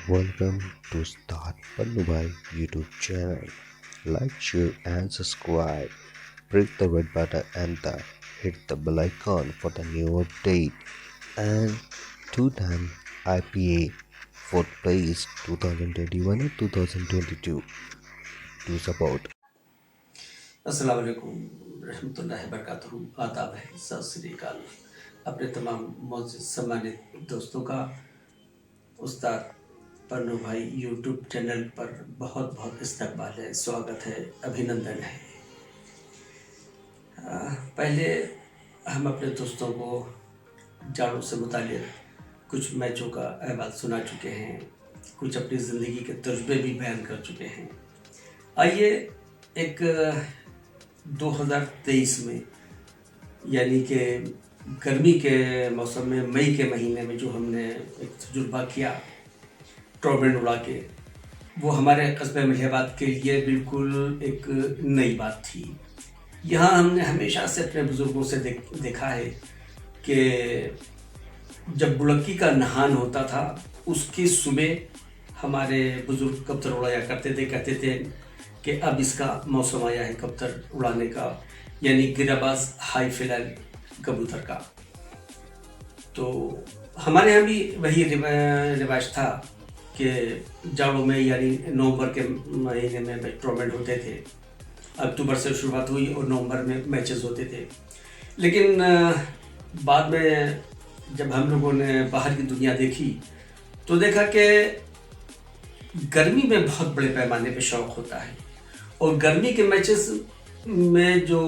Welcome to Start Pannu Bhai YouTube channel. Like, share, and subscribe. Click the red button and hit the bell icon for the new update. And two-time IPA fourth place 2021 and 2022 to support. अस्सलाम वालेकुम रहमतुल्लाहि बरकातहू। आदाब है, सत श्री अकाल। अपने तमाम मौजूद सम्मानित दोस्तों का उस्ताद पन्नू भाई यूट्यूब चैनल पर बहुत बहुत इस्तकबाल है, स्वागत है, अभिनंदन है। पहले हम अपने दोस्तों को जाड़ों से मुताल्लिक़ कुछ मैचों का अहवाल सुना चुके हैं, कुछ अपनी ज़िंदगी के तजुर्बे भी बयान कर चुके हैं। आइए एक 2023 में यानी कि गर्मी के मौसम में मई के महीने में जो हमने एक तजुर्बा किया ट्रॉबेंड उड़ा के, वो हमारे कस्बे मलिहाबाद के लिए बिल्कुल एक नई बात थी। यहाँ हमने हमेशा से अपने बुज़ुर्गों से देखा है कि जब बुड़क्की का नहान होता था उसकी सुबह हमारे बुज़ुर्ग कबूतर उड़ाया करते थे, कहते थे कि अब इसका मौसम आया है कबूतर उड़ाने का, यानी गिराबाज हाई फिलहाल कबूतर का। तो हमारे यहाँ भी वही रिवाज था कि जाड़ों में यानी नवंबर के महीने में टूर्नामेंट होते थे। अक्टूबर से शुरुआत हुई और नवंबर में मैचेस होते थे। लेकिन बाद में जब हम लोगों ने बाहर की दुनिया देखी तो देखा कि गर्मी में बहुत बड़े पैमाने पे शौक़ होता है और गर्मी के मैचेस में जो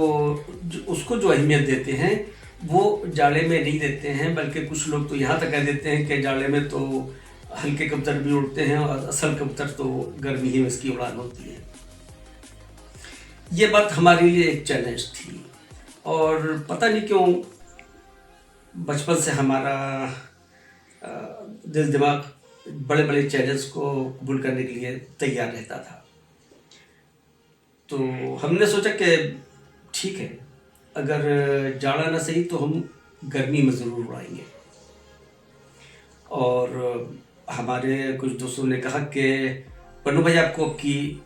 उसको जो अहमियत देते हैं वो जाड़े में नहीं देते हैं, बल्कि कुछ लोग तो यहाँ तक कह देते हैं कि जाड़े में तो हल्के कबूतर भी उड़ते हैं और असल कबूतर तो गर्मी ही में इसकी उड़ान होती है। ये बात हमारे लिए एक चैलेंज थी और पता नहीं क्यों बचपन से हमारा दिल दिमाग बड़े बड़े चैलेंज को कबूल करने के लिए तैयार रहता था। तो हमने सोचा कि ठीक है, अगर जाड़ा ना सही तो हम गर्मी में ज़रूर उड़ाएंगे। और हमारे कुछ दोस्तों ने कहा कि पन्नू भाई आपको आपकी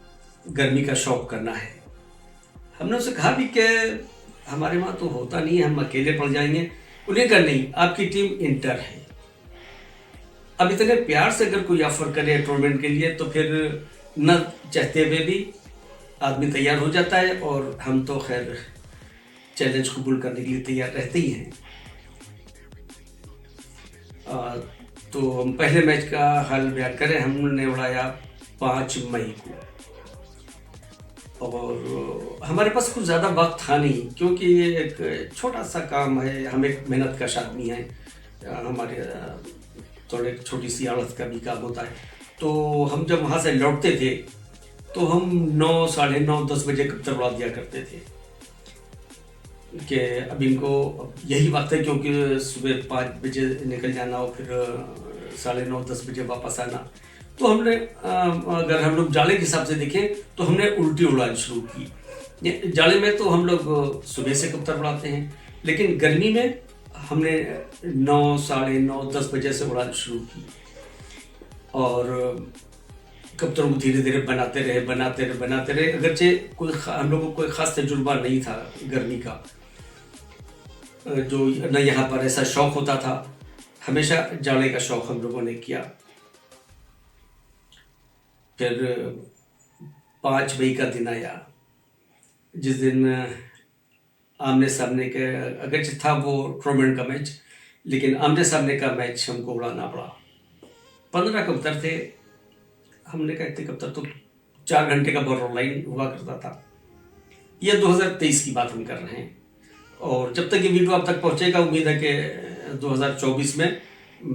गर्मी का शौक़ करना है। हमने उनसे कहा भी कि हमारे वहाँ तो होता नहीं है, हम अकेले पड़ जाएंगे। उन्हें कहा नहीं, आपकी टीम इंटर है। अब इतने प्यार से अगर कोई ऑफर करे टूर्नामेंट के लिए तो फिर न चाहते हुए भी आदमी तैयार हो जाता है और हम तो खैर चैलेंज कबूल करने के लिए तैयार रहते ही हैं। तो हम पहले मैच का हाल बयान करें। हमने उड़ाया 5 मई को और हमारे पास कुछ ज़्यादा वक्त था नहीं, क्योंकि ये एक छोटा सा काम है, हम एक मेहनत कश आदमी हैं, हमारे थोड़े छोटी सी आड़त का भी काम होता है। तो हम जब वहाँ से लौटते थे तो हम 9, साढ़े 9, 10 बजे कबूतर उड़ा दिया करते थे कि अब इनको यही वक्त है, क्योंकि सुबह 5 बजे निकल जाना और फिर साढ़े 9, 10 बजे वापस आना। तो हमने अगर हम लोग जाले के हिसाब से देखें तो हमने उल्टी उड़ान शुरू की। जाले में तो हम लोग सुबह से कबूतर उड़ाते हैं, लेकिन गर्मी में हमने 9, साढ़े 9, 10 बजे से उड़ान शुरू की और कबूतरों को धीरे धीरे बनाते रहे। अगरचे कोई हम लोगों को कोई ख़ास तजुर्बा नहीं था गर्मी का, जो न यहाँ पर ऐसा शौक़ होता था। हमेशा जाड़े का शौक़ हम लोगों ने किया। फिर 5 मई का दिन आया, जिस दिन आमने सामने के, अगरचे था वो टूर्नामेंट का मैच, लेकिन आमने सामने का मैच हमको उड़ाना पड़ा। 15 कबूतर थे। हमने कहा इतने कबूतर तो 4 घंटे का बॉर्डर लाइन हुआ करता था। ये 2023 की बात हम कर रहे हैं और जब तक ये वीडियो आप तक पहुंचेगा उम्मीद है कि 2024 में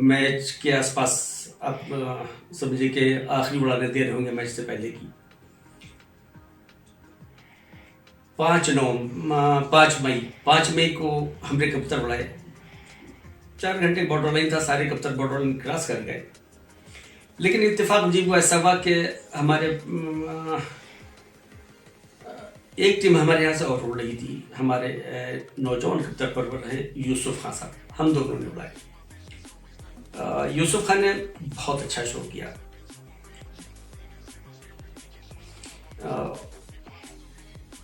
मैच के आसपास आप समझिए कि आखिरी उड़ाने दे रहे होंगे मैच से पहले की। 5 मई को हमने कबूतर उड़ाए। 4 घंटे बॉर्डर लाइन था, सारे कबूतर बॉर्डर लाइन क्रॉस कर गए। लेकिन इत्तेफाक अजीब हुआ, ऐसा हुआ कि हमारे एक टीम हमारे यहाँ से और उड़ रही थी। हमारे नौजवान कबूतर परवर है यूसुफ खान साहब, हम दोनों ने उड़ाए। यूसुफ खान ने बहुत अच्छा शो किया।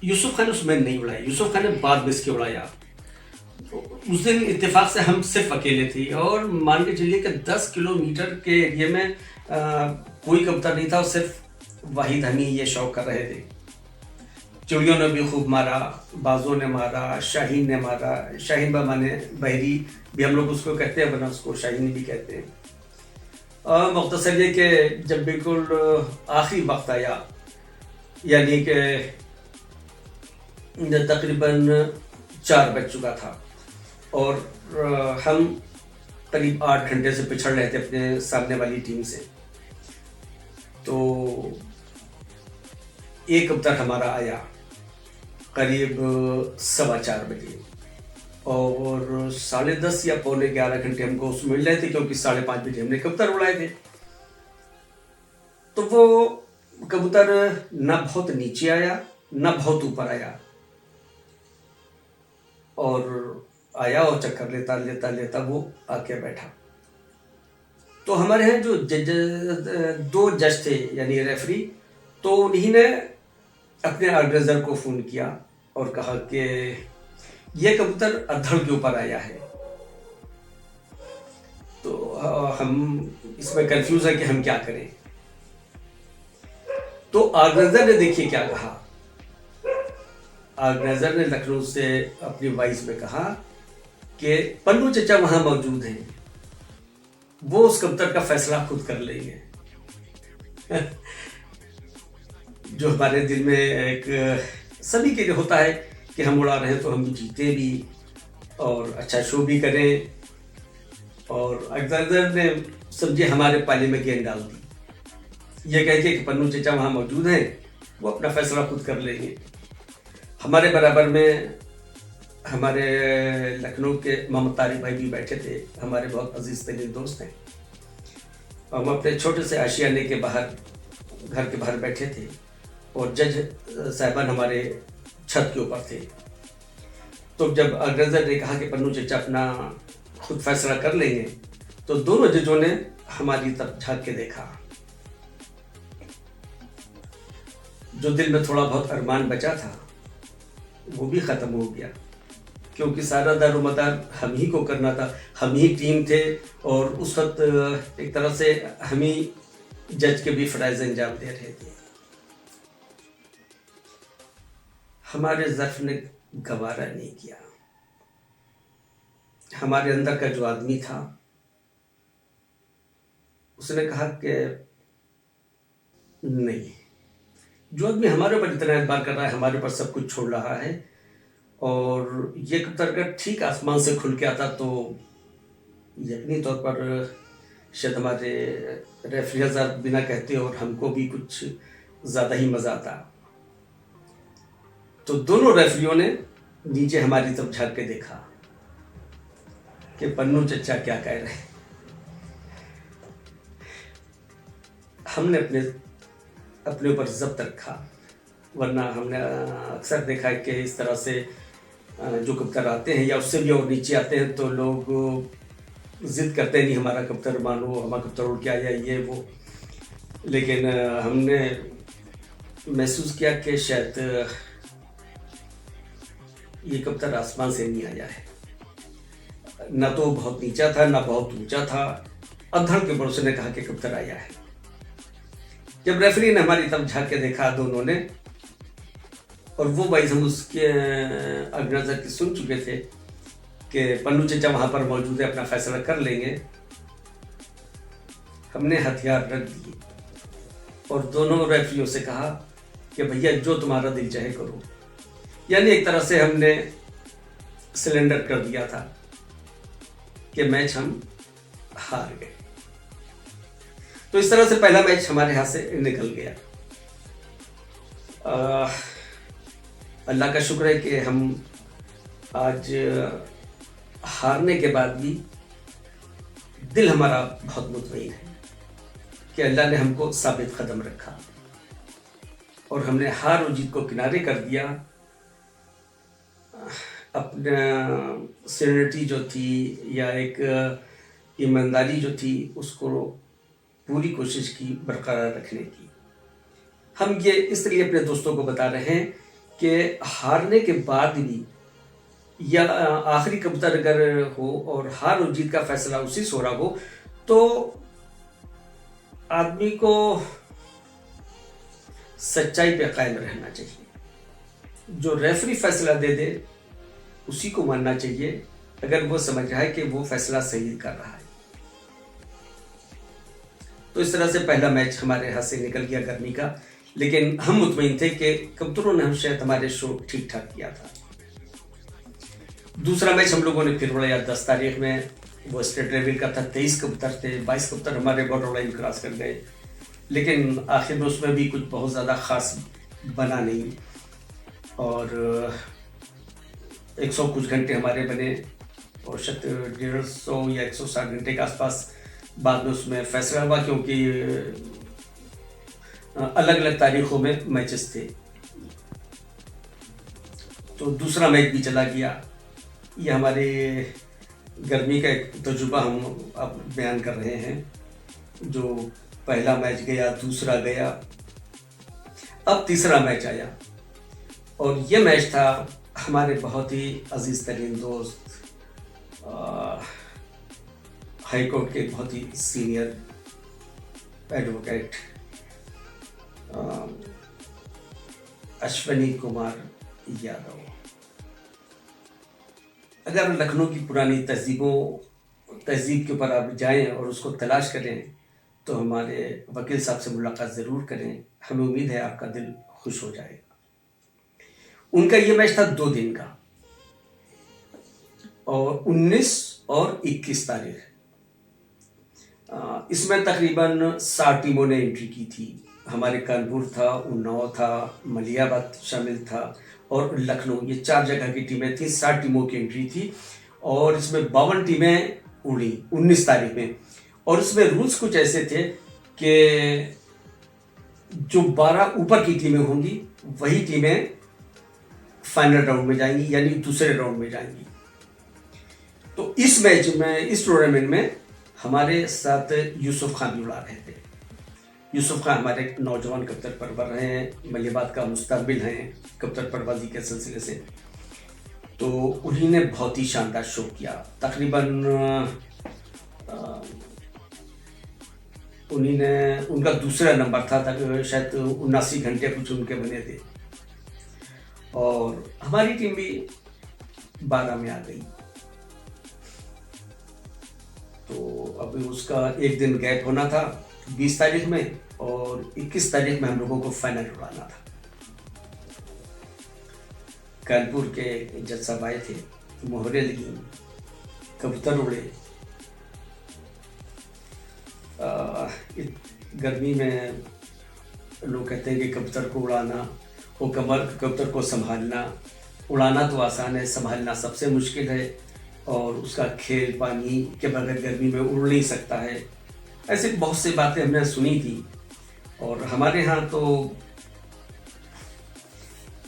यूसुफ खान उसमें नहीं उड़ाया, यूसुफ खान ने बाद में इसके उड़ाया। उस दिन इत्तेफाक से हम सिर्फ अकेले थे और मान के चलिए कि 10 किलोमीटर के एरिए में कोई कबूतर नहीं था और सिर्फ वाहिद हम ही ये शौक कर रहे थे। चिड़ियों ने भी खूब मारा, बाजों ने मारा, शाहीन ने मारा। शाहीन बा माने बहरी भी हम लोग उसको कहते हैं, वरना उसको शाहीन भी कहते हैं। और मुख्तसर ये कि जब बिल्कुल आखिरी वक्त आया, यानी कि तकरीबन 4 बज चुका था और हम करीब 8 घंटे से पिछड़ रहे थे अपने सामने वाली टीम से। तो एक कबूतर हमारा आया करीब 4:15 बजे और 10:30 या 11:15 घंटे हमको उसमें मिल रहे थे, क्योंकि 5:30 बजे हमने कबूतर उड़ाए थे। तो वो कबूतर ना बहुत नीचे आया ना बहुत ऊपर आया, और आया और चक्कर लेता लेता लेता वो आके बैठा। तो हमारे यहाँ जो दो जज थे यानी रेफरी, तो उन्हीं ने अपने ऑर्गेनाइजर को फ़ोन किया और कहा कि ये कबूतर अधड़ के ऊपर आया है। तो हम इसमें कंफ्यूज है कि हम क्या करें। तो ऑर्गेनाइजर ने देखिए क्या कहा। ऑर्गेनाइजर ने लखनऊ से अपनी वॉइस में कहा कि पन्नू चचा वहां मौजूद हैं, वो उस कबूतर का फैसला खुद कर लेंगे। जो हमारे दिल में एक सभी के लिए होता है कि हम उड़ा रहे हैं तो हम जीते भी और अच्छा शो भी करें, और ऑर्गेनाइजर ने समझे हमारे पाले में गेंद डाल दी, ये कह के कि पन्नू चचा वहां मौजूद हैं, वो अपना फैसला खुद कर लेंगे। हमारे बराबर में हमारे लखनऊ के मोहम्मद तारिक भाई भी बैठे थे, हमारे बहुत अजीज तरीन दोस्त हैं। हम अपने छोटे से आशियाने के बाहर, घर के बाहर बैठे थे और जज साहिबान हमारे छत के ऊपर थे। तो जब ऑर्गेनाइजर ने कहा कि पन्नू चचा अपना खुद फैसला कर लेंगे, तो दोनों जजों ने हमारी तरफ झांक के देखा। जो दिल में थोड़ा बहुत अरमान बचा था वो भी ख़त्म हो गया, क्योंकि सारा दारोमदार हम ही को करना था, हम ही टीम थे और उस वक्त एक तरह से हम ही जज के भी फ़राइज़ अंजाम दे रहे थे। हमारे ज़र्फ ने गवारा नहीं किया। हमारे अंदर का जो आदमी था उसने कहा कि नहीं, जो आदमी हमारे ऊपर इतना एतबार कर रहा है, हमारे ऊपर सब कुछ छोड़ रहा है, और ये कबूतर अगर ठीक आसमान से खुल के आता तो यकीनी तौर पर शायद हमारे रेफरी हज़ार बिना कहते और हमको भी कुछ ज़्यादा ही मज़ा आता। तो दोनों रेफरियों ने नीचे हमारी तरफ झांक के देखा कि पन्नू चचा क्या कह रहे हैं। हमने अपने ऊपर जब्त रखा, वरना हमने अक्सर देखा है कि इस तरह से जो कबूतर आते हैं या उससे भी और नीचे आते हैं तो लोग ज़िद करते हैं नहीं हमारा कबूतर मानो, हमारा कबूतर उड़ के आया ये वो। लेकिन हमने महसूस किया कि शायद ये कबूतर आसमान से नहीं आया है, ना तो बहुत नीचा था ना बहुत ऊंचा था, अधड़ के भरोसे ने कहा कि कबूतर आया है। जब रेफरी ने हमारी तरफ झांक के देखा दोनों ने, और वो वॉइस हम उसके ऑर्गेनाइजर की सुन चुके थे कि पन्नू चचा वहां पर मौजूद है, अपना फैसला कर लेंगे, हमने हथियार रख दिए और दोनों रेफरियों से कहा कि भैया जो तुम्हारा दिल चाहे करो। यानी एक तरह से हमने सिलेंडर कर दिया था कि मैच हम हार गए। तो इस तरह से पहला मैच हमारे हाथ से निकल गया। अल्लाह का शुक्र है कि हम आज हारने के बाद भी दिल हमारा बहुत मुतमईन है कि अल्लाह ने हमको साबित कदम रखा और हमने हार और जीत को किनारे कर दिया। अपना सीनियरिटी जो थी या एक ईमानदारी जो थी उसको पूरी कोशिश की बरकरार रखने की। हम ये इसलिए अपने दोस्तों को बता रहे हैं कि हारने के बाद भी या आखिरी कबूतर अगर हो और हार और जीत का फैसला उसी से हो रहा हो, तो आदमी को सच्चाई पे कायम रहना चाहिए। जो रेफरी फैसला दे दे उसी को मानना चाहिए, अगर वो समझ रहा है कि वो फैसला सही कर रहा है। तो इस तरह से पहला मैच हमारे हाथ से निकल गया गर्मी का, लेकिन हम मुतमईन थे कि कबूतरों ने हम शायद हमारे शो ठीक ठाक किया था। दूसरा मैच हम लोगों ने फिर उड़ाया 10 तारीख में, वो स्टेट लेवल का था। 23 कबूतर थे, 22 कबूतर हमारे बॉर्डर लाइन क्रॉस कर गए, लेकिन आखिर में उसमें भी कुछ बहुत ज़्यादा खास बना नहीं, और 100 कुछ घंटे हमारे बने, और शायद 150 या 160 घंटे के आसपास बाद में उसमें फैसला हुआ, क्योंकि अलग अलग तारीखों में मैचेस थे। तो दूसरा मैच भी चला गया। ये हमारे गर्मी का एक तजुर्बा हम अब बयान कर रहे हैं। जो पहला मैच गया, दूसरा गया, अब तीसरा मैच आया, और ये मैच था हमारे बहुत ही अजीज तरीन दोस्त, हाई कोर्ट के बहुत ही सीनियर एडवोकेट अश्विनी कुमार यादव। अगर लखनऊ की पुरानी तहजीब के ऊपर आप जाएं और उसको तलाश करें, तो हमारे वकील साहब से मुलाकात ज़रूर करें। हमें उम्मीद है आपका दिल खुश हो जाएगा। उनका ये मैच था 2 दिन का, और 19 और 21 तारीख। इसमें तकरीबन 60 टीमों ने एंट्री की थी। हमारे कानपुर था, उन्नाव था, मलियाबाद शामिल था, और लखनऊ, ये 4 जगह की टीमें थी। 60 टीमों की एंट्री थी, और इसमें 52 टीमें उड़ी 19 तारीख में। और इसमें रूल्स कुछ ऐसे थे कि जो 12 ऊपर की टीमें होंगी वही टीमें फाइनल राउंड में जाएंगी, यानी दूसरे राउंड में जाएंगी। तो इस मैच में, इस टूर्नामेंट में हमारे साथ यूसुफ खान भी उड़ा रहे थे। यूसुफ खान हमारे नौजवान कबूतर परवर रहे हैं, मलियाबाद का मुस्तकबिल हैं कबूतर परवाजी के सिलसिले से। तो उन्हीं ने बहुत ही शानदार शो किया। तकरीबन उन्हीं ने, उनका दूसरा नंबर था, शायद 79 घंटे कुछ उनके बने थे, और हमारी टीम भी 12 में आ गई। तो अभी उसका एक दिन गैप होना था 20 तारीख में, और 21 तारीख में हम लोगों को फाइनल उड़ाना था। कानपुर के जज साहब आए थे, मोहरे लगी, कबूतर उड़े। गर्मी में लोग कहते हैं कि कबूतर को उड़ाना, वो कबूतर को संभालना, उड़ाना तो आसान है, संभालना सबसे मुश्किल है, और उसका खेल पानी के बगैर गर्मी में उड़ नहीं सकता है। ऐसे बहुत सी बातें हमने सुनी थी। और हमारे यहाँ तो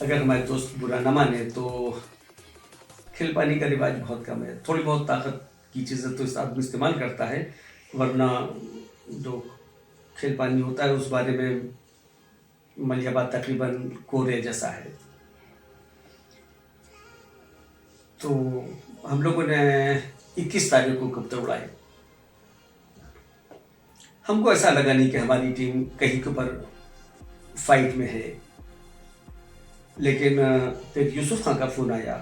अगर हमारे दोस्त बुरा न माने तो खेल पानी का रिवाज बहुत कम है। थोड़ी बहुत ताकत की चीज़ें तो इस आदमी इस्तेमाल करता है, वरना जो खेल पानी होता है उस बारे में मलियाबाद तकरीबन कोरे जैसा है। तो हम लोगों ने 21 तारीख को कबूतर उड़ाए। हमको ऐसा लगा नहीं कि हमारी टीम कहीं के ऊपर फाइट में है, लेकिन फिर यूसुफ खान का फ़ोन आया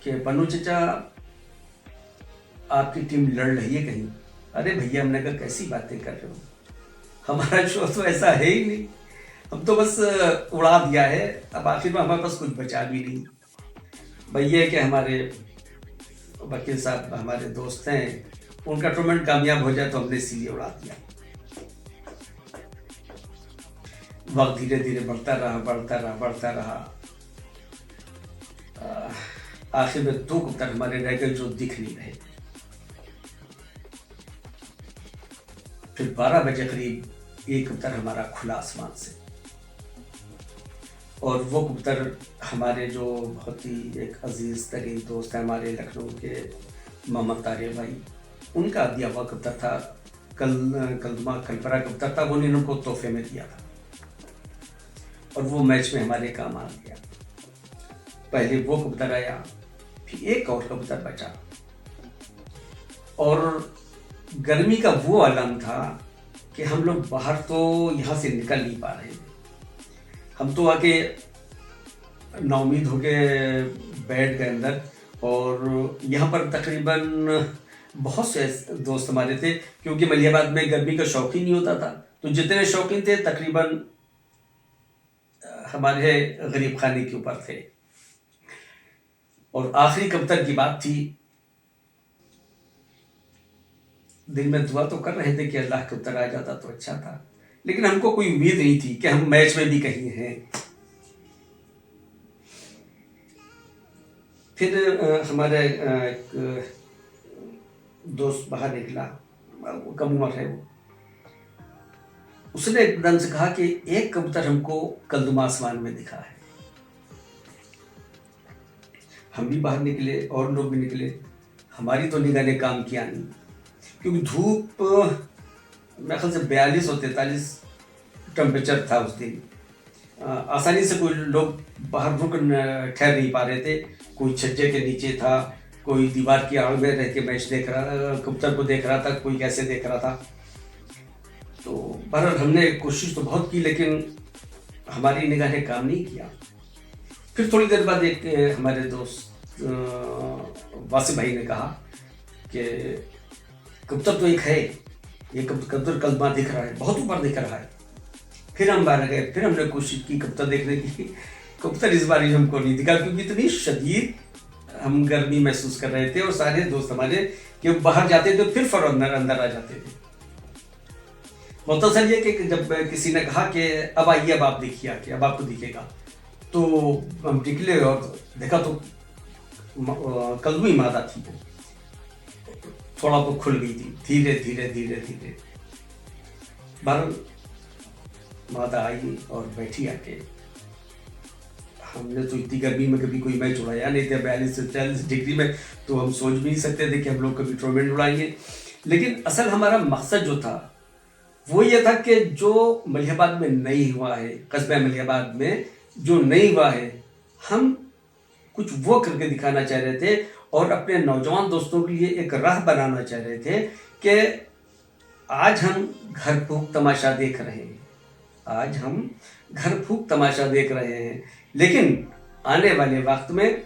कि पन्नू चचा आपकी टीम लड़ रही है कहीं। अरे भैया, हमने कहा कैसी बातें कर रहे हो, हमारा शो तो ऐसा है ही नहीं, हम तो बस उड़ा दिया है, अब आखिर में हमारे पास कुछ बचा भी नहीं। भैया कि हमारे वकील साहब हमारे दोस्त हैं, उनका टूर्नामेंट कामयाब हो जाए तो हमने इसीलिए उड़ा दिया। वक्त धीरे धीरे बढ़ता रहा। आखिर में 2 कबूतर हमारे रह गए जो दिख नहीं रहे। फिर 12 बजे करीब एक कबूतर हमारा खुला आसमान से, और वो कबूतर हमारे जो बहुत ही एक अजीज तरीन दोस्त हैं हमारे लखनऊ के मोहम्मद तारिक भाई, उनका दिया हुआ कबूतर था। कलपरा कबूतर था, वो उन्होंने हमको तोहफे में दिया था। और वो मैच में हमारे काम आ गया। पहले वो कबूतर आया, फिर एक और कबूतर बचा, और गर्मी का वो आलम था कि हम लोग बाहर तो यहाँ से निकल नहीं पा रहे थे। हम तो आके नाउमीद होके बैठ गए अंदर, और यहाँ पर तकरीबन बहुत से दोस्त हमारे थे, क्योंकि मलिहाबाद में गर्मी का शौक ही नहीं होता था। तो जितने शौकीन थे तकरीबन हमारे गरीब खाने के ऊपर थे। और आखिरी कबूतर की बात थी, दिल में दुआ तो कर रहे थे कि अल्लाह कबूतर आ जाता तो अच्छा था, लेकिन हमको कोई उम्मीद नहीं थी कि हम मैच में भी कहीं हैं। फिर हमारे एक दोस्त बाहर निकला, वो कम उम्र है, वो उसने एकदम से कहा कि एक कबूतर हमको कलदुमा आसमान में दिखा है। हम भी बाहर निकले और लोग भी निकले, हमारी तो निगाह ने काम किया नहीं, क्योंकि धूप मेरे ख्याल से 42 और 43 टेम्परेचर था उस दिन। आसानी से कोई लोग बाहर रुक ठहर नहीं पा रहे थे। कोई छज्जे के नीचे था, कोई दीवार की आड़ में रह के मैच देख रहा, कबूतर को देख रहा था, कोई कैसे देख रहा था। तो बहरहाल हमने कोशिश तो बहुत की, लेकिन हमारी निगाह ने काम नहीं किया। फिर थोड़ी देर बाद एक हमारे दोस्त वासिफ भाई ने कहा कि कबूतर तो एक है, ये कबूतर कलदुमा दिख रहा है, बहुत ऊपर दिख रहा है। फिर हम बाहर गए, फिर हमने कोशिश की कबूतर देखने की। कबूतर इस बार हमको नहीं दिखा, क्योंकि इतनी शदीद हम गर्मी महसूस कर रहे थे, और सारे दोस्त हमारे कि बाहर जाते थे फिर फौरन अंदर आ जाते थे। मुख्तसर ये कि जब किसी ने कहा कि अब आइए, अब आप देखिए आके, अब आपको दिखेगा, तो हम निकले और देखा तो कलदुमी मादा थी। वो थोड़ा वो खुल गई थी, धीरे धीरे धीरे धीरे बहरहाल मादा आई और बैठी आके। हमने तो इतनी गर्मी में कभी कोई मैच उड़ाया नहीं था, 42 से 40 डिग्री में, तो हम सोच भी नहीं सकते थे कि हम लोग कभी टूर्नामेंट उड़ाएंगे। लेकिन असल हमारा मकसद जो था वो ये था कि जो मलिहाबाद में नहीं हुआ है, कस्बा मलिहाबाद में जो नहीं हुआ है, हम कुछ वो करके दिखाना चाह रहे थे, और अपने नौजवान दोस्तों के लिए एक राह बनाना चाह रहे थे कि आज हम घर फूंक तमाशा देख रहे हैं, आज हम घर फूंक तमाशा देख रहे हैं, लेकिन आने वाले वक्त में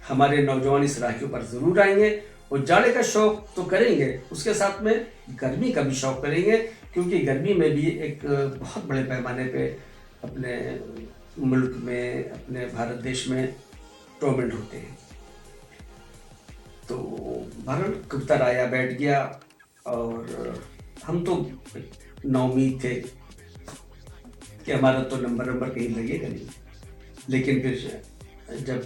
हमारे नौजवान इस राह के ऊपर ज़रूर आएंगे, और जाड़े का शौक तो करेंगे, उसके साथ में गर्मी का भी शौक करेंगे, क्योंकि गर्मी में भी एक बहुत बड़े पैमाने पे अपने मुल्क में, अपने भारत देश में टूर्नामेंट होते हैं। तो बहरहाल कबूतर आया, बैठ गया, और हम तो नाउमीद थे कि हमारा तो नंबर कहीं लगेगा नहीं। लेकिन फिर जब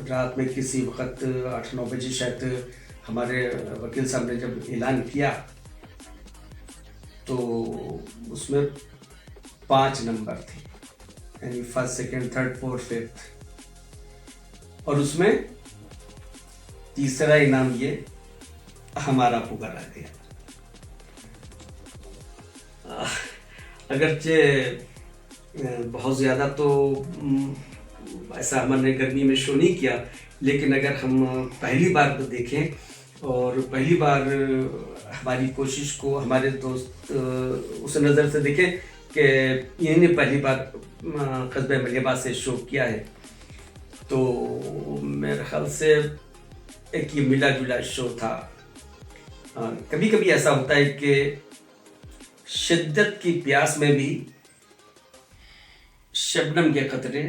रात में किसी वक्त 8-9 बजे शायद हमारे वकील साहब ने जब ऐलान किया, तो उसमें 5 नंबर थे, यानी 1st, 2nd, 3rd, 4th, 5th, और उसमें तीसरा इनाम ये हमारा पुकार आ गया। अगरचे बहुत ज़्यादा तो ऐसा हमने गर्मी में शो नहीं किया, लेकिन अगर हम पहली बार को देखें और पहली बार हमारी कोशिश को हमारे दोस्त उस नज़र से देखें कि इन्हें पहली बार कस्बे मलिहाबाद से शो किया है, तो मेरे ख्याल से एक ये मिला जुला शो था। कभी कभी ऐसा होता है कि शिद्दत की प्यास में भी शबनम के कतरे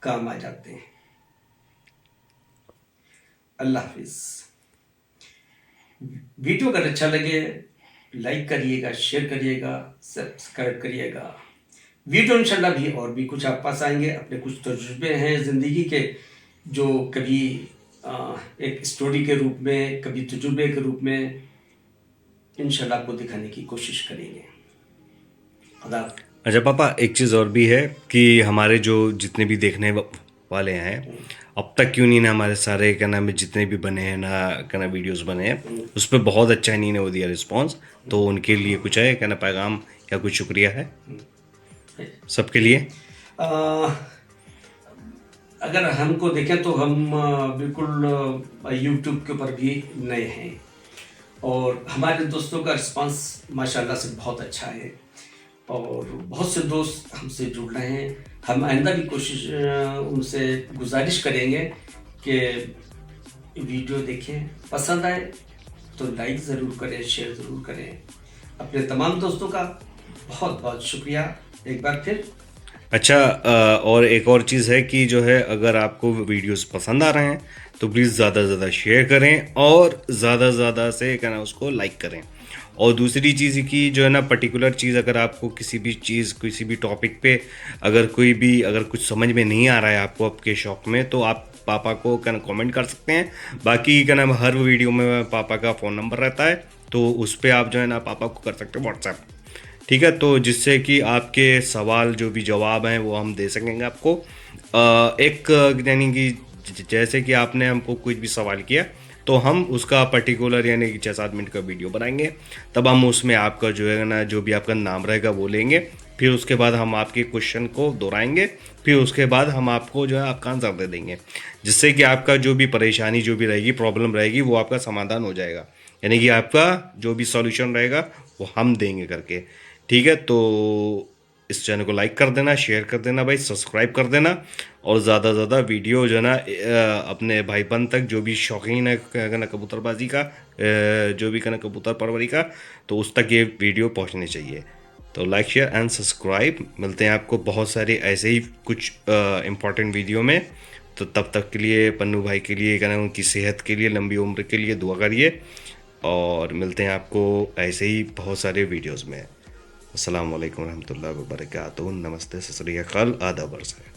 काम आ जाते हैं। अल्लाह हाफिज। वीडियो अगर अच्छा लगे लाइक करिएगा, शेयर करिएगा, सब्सक्राइब करिएगा। वीडियो इंशाल्लाह भी और भी कुछ आप पास आएंगे, अपने कुछ तजुर्बे हैं ज़िंदगी के जो कभी एक स्टोरी के रूप में, कभी तजुर्बे के रूप में इंशाल्लाह आपको दिखाने की कोशिश करेंगे। खुदा। अच्छा पापा, एक चीज़ और भी है कि हमारे जो जितने भी देखने वाले हैं, अब तक क्यों नहीं ना हमारे सारे क्या नाम है जितने भी बने हैं ना क्या ना वीडियोस बने हैं, उस पर बहुत अच्छा नहीं ने वो दिया रिस्पॉन्स, तो उनके लिए कुछ है क्या ना पैगाम या कुछ शुक्रिया है? सबके लिए? अगर हमको देखें तो हम बिल्कुल यूट्यूब के ऊपर भी नए हैं और हमारे दोस्तों का रिस्पांस माशाल्लाह से बहुत अच्छा है और बहुत से दोस्त हमसे जुड़ रहे हैं। हम आइंदा भी कोशिश उनसे गुजारिश करेंगे कि वीडियो देखें, पसंद आए तो लाइक ज़रूर करें, शेयर ज़रूर करें। अपने तमाम दोस्तों का बहुत बहुत शुक्रिया एक बार फिर। अच्छा, और एक और चीज़ है कि जो है अगर आपको वीडियोस पसंद आ रहे हैं तो प्लीज़ ज़्यादा से ज़्यादा शेयर करें और ज़्यादा से ज़्यादा से क्या ना उसको लाइक करें। और दूसरी चीज़ की जो है ना पर्टिकुलर चीज़, अगर आपको किसी भी चीज़ किसी भी टॉपिक पे अगर कुछ समझ में नहीं आ रहा है आपको आपके शॉप में, तो आप पापा को क्या ना कमेंट कर सकते हैं। बाकी क्या नाम हर वीडियो में पापा का फ़ोन नंबर रहता है, तो उस पर आप जो है ना पापा को कर सकते हैं व्हाट्सएप। ठीक है, तो जिससे कि आपके सवाल जो भी जवाब हैं वो हम दे सकेंगे आपको। एक यानी कि जैसे कि आपने हमको कुछ भी सवाल किया तो हम उसका पर्टिकुलर यानी कि 6-7 मिनट का वीडियो बनाएंगे। तब हम उसमें आपका जो है ना जो भी आपका नाम रहेगा वो लेंगे, फिर उसके बाद हम आपके क्वेश्चन को दोहराएंगे, फिर उसके बाद हम आपको जो है आपका आंसर दे देंगे, जिससे कि आपका जो भी परेशानी जो भी रहेगी प्रॉब्लम रहेगी वो आपका समाधान हो जाएगा, यानी कि आपका जो भी सॉल्यूशन रहेगा वो हम देंगे करके। ठीक है, तो इस चैनल को लाइक कर देना, शेयर कर देना भाई, सब्सक्राइब कर देना और ज़्यादा से ज़्यादा वीडियो जो है ना अपने भाई बहन तक जो भी शौकीन है कहना कबूतरबाजी का, जो भी कहना कबूतर परवरी का, तो उस तक ये वीडियो पहुंचनी चाहिए। तो लाइक शेयर एंड सब्सक्राइब। मिलते हैं आपको बहुत सारे ऐसे ही कुछ इम्पॉर्टेंट वीडियो में। तो तब तक के लिए पन्नू भाई के लिए कहना उनकी सेहत के लिए, लंबी उम्र के लिए दुआ करिए और मिलते हैं आपको ऐसे ही बहुत सारे वीडियोज़ में। अस्सलाम वालेकुम रहमतुल्लाहि व बरकातुहू। नमस्ते, सत श्री अकाल, आदाब अर्ज़ है।